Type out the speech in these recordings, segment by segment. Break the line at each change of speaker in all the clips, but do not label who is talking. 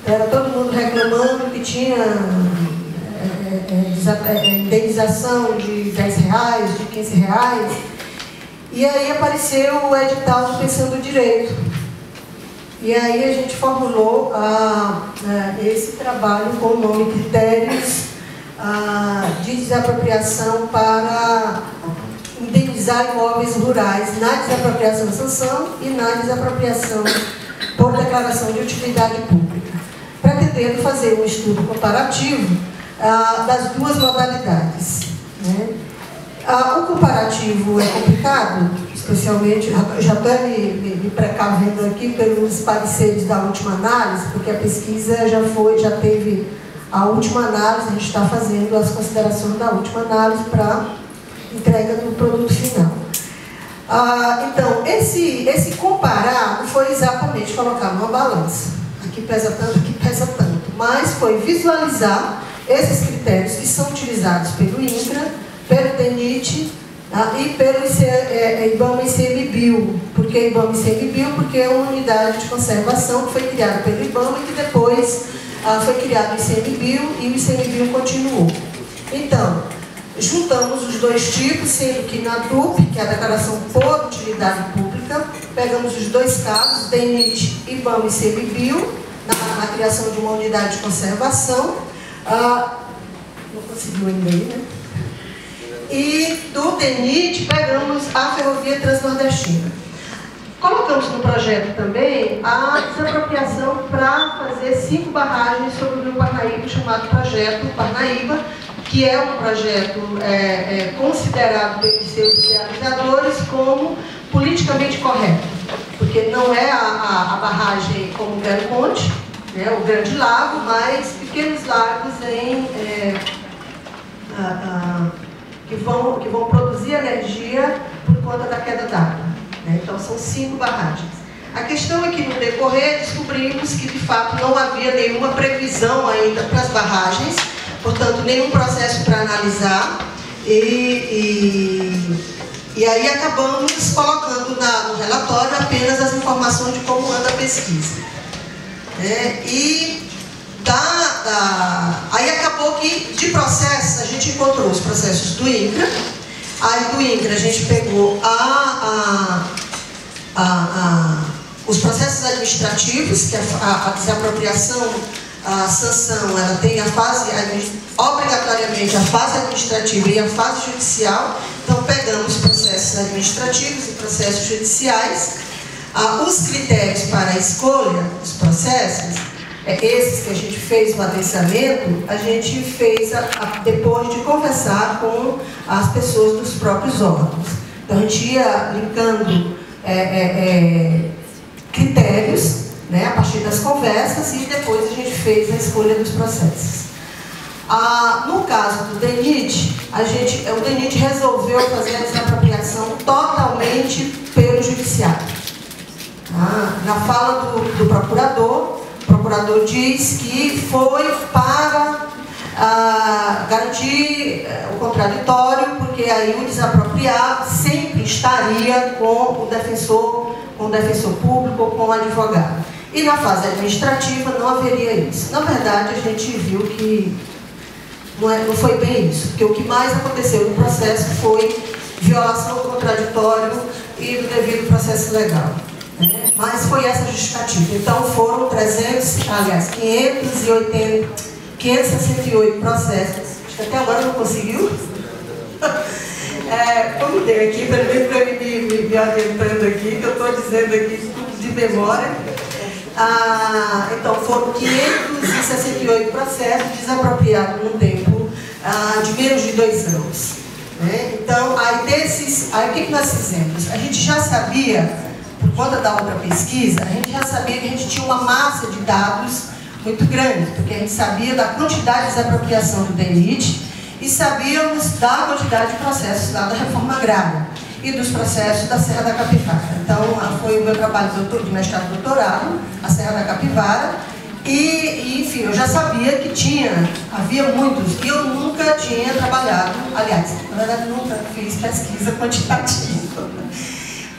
era todo mundo reclamando que tinha indenização de R$10, de R$15. E aí apareceu o edital do Pensando Direito. E aí a gente formulou esse trabalho com o nome Critérios de Desapropriação para indenizar imóveis rurais na desapropriação sanção e na desapropriação por declaração de utilidade pública, pretendendo fazer um estudo comparativo das duas modalidades, né? O comparativo é complicado, especialmente, já estou me precavendo aqui pelos pareceres da última análise, porque a pesquisa já teve a última análise, a gente está fazendo as considerações da última análise para entrega do produto final. Então, esse comparar não foi exatamente colocar numa balança. Aqui pesa tanto, mas foi visualizar esses critérios que são utilizados pelo INCRA, pelo DENIT e pelo IBAMA e ICMBio. Por que IBAMA e ICMBio? Porque é uma unidade de conservação que foi criada pelo IBAMA e que depois foi criado o ICMBio e o ICMBio continuou. Então, juntamos os dois tipos, sendo que na DUP, que é a declaração por utilidade pública, pegamos os dois casos, DENIT, IBAMA e ICMBio, na criação de uma unidade de conservação. Não conseguiu ainda aí, né? E do DENIT pegamos a Ferrovia Transnordestina. Colocamos no projeto também a desapropriação para fazer 5 barragens sobre o Rio Parnaíba, chamado Projeto Parnaíba, que é um projeto considerado pelos seus idealizadores como politicamente correto, porque não é a barragem como o Grande Ponte, né, o Grande Lago, mas pequenos lagos que vão produzir energia por conta da queda d'água. Né? Então, são 5 barragens. A questão é que, no decorrer, descobrimos que, de fato, não havia nenhuma previsão ainda para as barragens, portanto, nenhum processo para analisar, e aí acabamos colocando no relatório apenas as informações de como anda a pesquisa. Aí acabou que, de processos, a gente encontrou os processos do INCRA. Aí do INCRA a gente pegou os processos administrativos, que a desapropriação, a sanção, ela tem a fase, obrigatoriamente, a fase administrativa e a fase judicial. Então, pegamos processos administrativos e processos judiciais. Os critérios para a escolha dos processos, esses que a gente fez o adensamento, a gente fez depois de conversar com as pessoas dos próprios órgãos. Então, a gente ia linkando critérios, né, a partir das conversas, e depois a gente fez a escolha dos processos. No caso do DENIT, o DENIT resolveu fazer a desapropriação totalmente pelo judiciário. Na fala do procurador, o procurador diz que foi para garantir o contraditório, porque aí o desapropriado sempre estaria com o defensor público ou com o advogado. E na fase administrativa não haveria isso. Na verdade, a gente viu que não foi bem isso, porque o que mais aconteceu no processo foi violação do contraditório e do devido processo legal. Mas foi essa a justificativa. Então foram 568 processos. Acho que até agora não conseguiu. Vamos ter aqui, para ele me orientando aqui, que eu estou dizendo aqui tudo de memória. Então foram 568 processos desapropriados num tempo de menos de 2 anos. Né? Então, aí o que nós fizemos? A gente já sabia, por conta da outra pesquisa, a gente já sabia que a gente tinha uma massa de dados muito grande, porque a gente sabia da quantidade de desapropriação do DENIT e sabíamos da quantidade de processos lá da reforma agrária e dos processos da Serra da Capivara. Então, foi o meu trabalho de mestrado e doutorado, a Serra da Capivara, e enfim, eu já sabia que havia muitos, e eu nunca tinha trabalhado, aliás, na verdade, nunca fiz pesquisa quantitativa.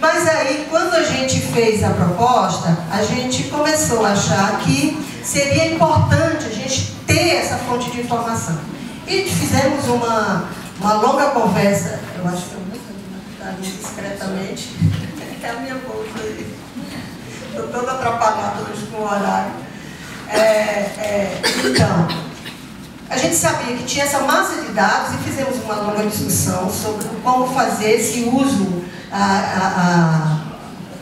Mas aí, quando a gente fez a proposta, a gente começou a achar que seria importante a gente ter essa fonte de informação. E fizemos uma longa conversa, eu acho que eu está ali discretamente, é a minha bolsa aí. Estou toda atrapalhada hoje com o horário. Então, a gente sabia que tinha essa massa de dados e fizemos uma longa discussão sobre como fazer esse uso,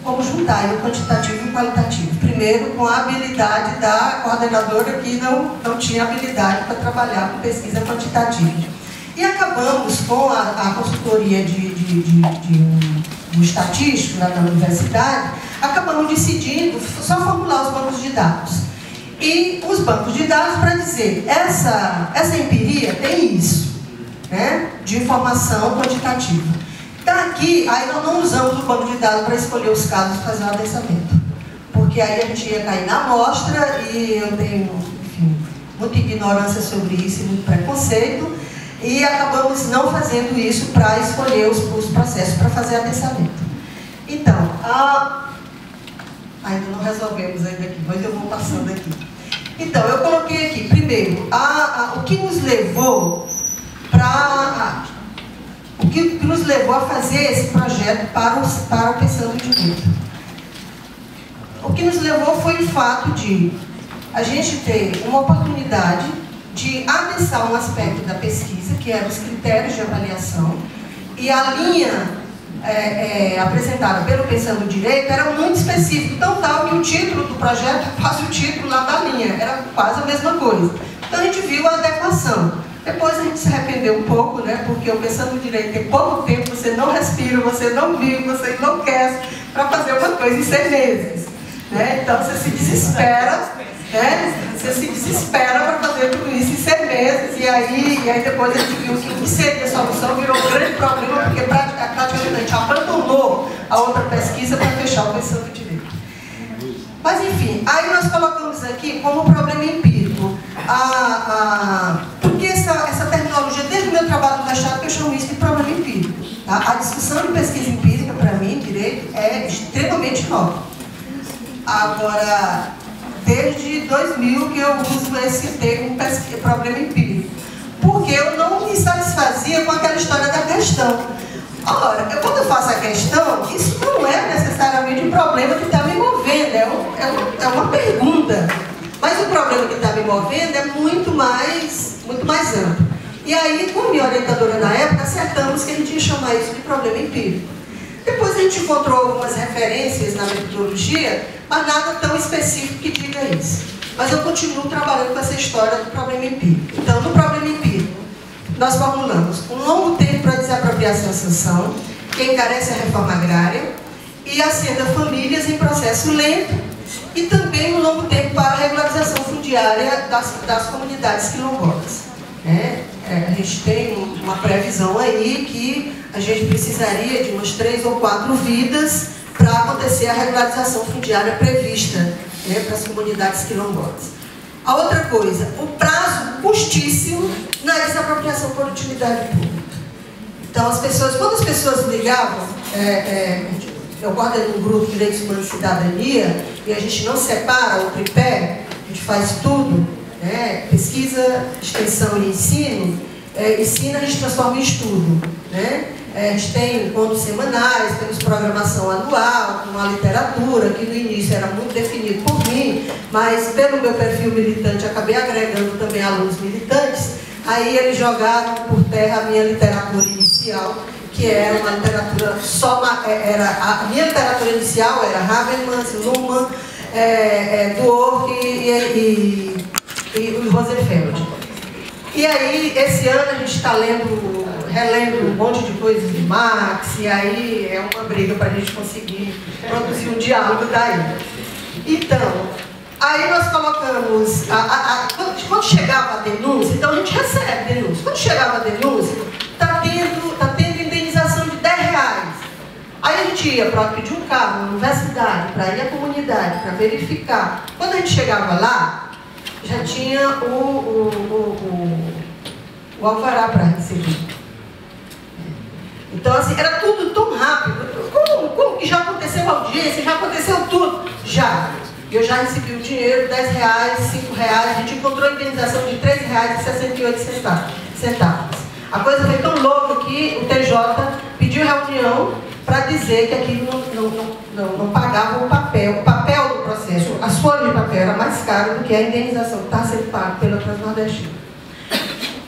como juntar o quantitativo e o qualitativo. Primeiro, com a habilidade da coordenadora que não tinha habilidade para trabalhar com pesquisa quantitativa. E acabamos com a consultoria de um estatístico lá da universidade, acabamos decidindo só formular os bancos de dados. E os bancos de dados para dizer, essa empiria tem isso, né, de informação quantitativa. Daqui, aí nós não usamos o banco de dados para escolher os casos e fazer o adensamento. Porque aí a gente ia cair na amostra e eu tenho, enfim, muita ignorância sobre isso e muito preconceito. E acabamos não fazendo isso para escolher os processos para fazer adensamento. Então, ainda não resolvemos ainda aqui, mas eu vou passando aqui. Então, eu coloquei aqui, primeiro, o que nos levou a fazer esse projeto para o Pensando Direito. O que nos levou foi o fato de a gente ter uma oportunidade de adensar um aspecto da pesquisa, que eram os critérios de avaliação, e a linha apresentada pelo Pensando Direito era muito específica, tão tal que o título do projeto é quase o título lá da linha, era quase a mesma coisa. Então a gente viu a adequação. Depois a gente se arrependeu um pouco, né, porque o Pensando Direito tem pouco tempo, você não respira, você não vive, você enlouquece para fazer uma coisa em 6 meses. Né? Então você se desespera, né? Você se desespera para fazer tudo isso em 6 meses, e aí depois a gente viu que o que seria a solução virou um grande problema, porque praticamente a gente abandonou a outra pesquisa para fechar o Pensando Direito. Mas enfim, aí nós colocamos aqui como problema empírico, porque essa terminologia, desde o meu trabalho no mestrado, eu chamo isso de problema empírico. Tá? A discussão de pesquisa empírica, para mim, direito, é extremamente nova. Agora, desde 2000 que eu uso esse termo problema empírico, porque eu não me satisfazia com aquela história da questão. Ora, quando eu faço a questão, isso não é necessariamente um problema que está me movendo, é uma pergunta. Mas o problema que está me movendo é muito mais amplo. E aí, com a minha orientadora na época, acertamos que a gente ia chamar isso de problema empírico. Depois a gente encontrou algumas referências na metodologia, mas nada tão específico que diga isso. Mas eu continuo trabalhando com essa história do problema empírico. Então, no problema empírico, nós formulamos um longo tempo para desapropriação e sanção, que encarece a reforma agrária, e assenta famílias em processo lento, e também um longo tempo para a regularização fundiária das comunidades quilombolas. A gente tem uma previsão aí que a gente precisaria de umas 3 ou 4 vidas para acontecer a regularização fundiária prevista, né, para as comunidades quilombolas. A outra coisa, o prazo custíssimo na desapropriação por utilidade pública. Então, quando as pessoas ligavam, eu coordeno um grupo de Direitos Humanos e Cidadania, e a gente não separa o tripé, a gente faz tudo, né, pesquisa, extensão e ensino. Ensino a gente transforma em estudo, né? A gente tem encontros semanais, temos programação anual, com a literatura, que no início era muito definido por mim, mas pelo meu perfil militante acabei agregando também alunos militantes, aí eles jogaram por terra a minha literatura inicial, que era uma literatura a minha literatura inicial era Habermas, Luhmann, Dworkin e Rosenfeld. E aí, esse ano a gente está relendo um monte de coisas de Marx, e aí é uma briga para a gente conseguir produzir um diálogo daí. Então, aí nós colocamos, quando chegava a denúncia, então a gente recebe denúncia. Quando chegava a denúncia, está tendo indenização de R$10. Aí a gente ia para pedir um carro na universidade, para ir à comunidade, para verificar. Quando a gente chegava lá, já tinha o alvará para receber. Então, assim, era tudo tão rápido. como que já aconteceu a audiência, já aconteceu tudo? Já. Eu já recebi o dinheiro, R$10, R$5, a gente encontrou a indenização de R$3,68. A coisa foi tão louca que o TJ pediu reunião para dizer que aquilo não pagava o papel do processo. As folhas de papel eram mais caras do que a indenização que estava sendo paga pela Transnordestina.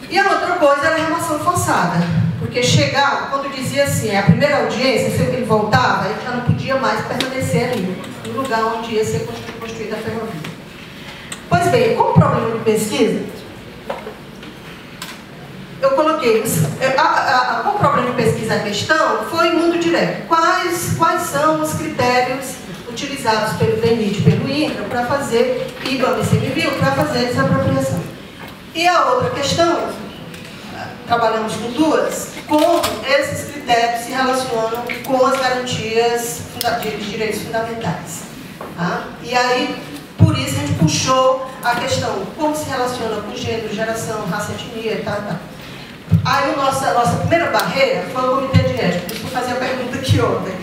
E a outra coisa era a remoção forçada, porque chegava, quando dizia assim, a primeira audiência, se ele voltava, ele já não podia mais permanecer ali, no lugar onde ia ser construída a ferrovia. Pois bem, como problema de pesquisa, eu coloquei, como problema de pesquisa a questão foi muito direto. Quais são os critérios utilizados pelo DENIT e pelo INCRA para fazer, e do ICMBio, para fazer essa apropriação? E a outra questão, trabalhamos com duas, como esses critérios se relacionam com as garantias de direitos fundamentais. Tá? E aí, por isso, a gente puxou a questão como se relaciona com gênero, geração, raça, etnia e tal. Aí, nossa primeira barreira foi o comitê de ética. Por isso eu fazia a pergunta aqui ontem.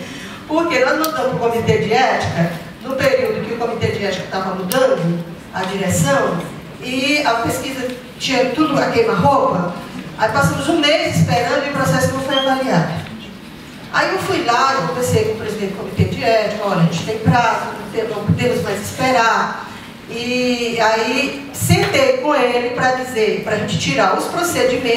Porque nós mudamos para o comitê de ética, no período que o comitê de ética estava mudando a direção, e a pesquisa tinha tudo a queima-roupa. Aí passamos um mês esperando e o processo não foi avaliado. Aí eu fui lá, eu conversei com o presidente do comitê de ética, olha, a gente tem prazo, não podemos mais esperar. E aí sentei com ele para dizer, para a gente tirar os procedimentos